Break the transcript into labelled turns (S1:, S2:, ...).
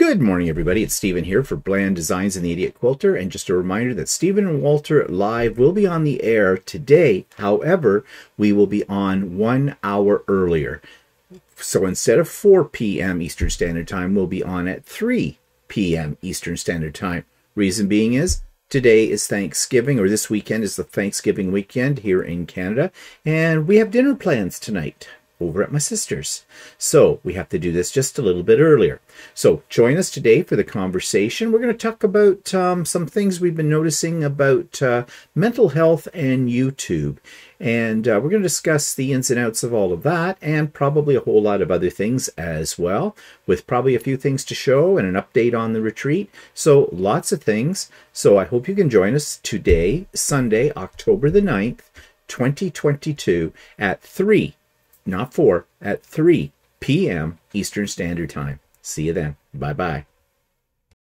S1: Good morning, everybody. It's Stephen here for Bland Designs and the Idiot Quilter. And just a reminder that Stephen and Walter Live will be on the air today. However, we will be on 1 hour earlier. So instead of 4 p.m. Eastern Standard Time, we'll be on at 3 p.m. Eastern Standard Time. Reason being is today is Thanksgiving, or this weekend is the Thanksgiving weekend here in Canada. And we have dinner plans tonight over at my sister's. So we have to do this just a little bit earlier. So join us today for the conversation. We're going to talk about some things we've been noticing about mental health and YouTube. And we're going to discuss the ins and outs of all of that and probably a whole lot of other things as well, with probably a few things to show and an update on the retreat. So lots of things. So I hope you can join us today, Sunday, October the 9th, 2022 at 3 not 4, at 3 p.m. Eastern Standard Time. See you then. Bye-bye.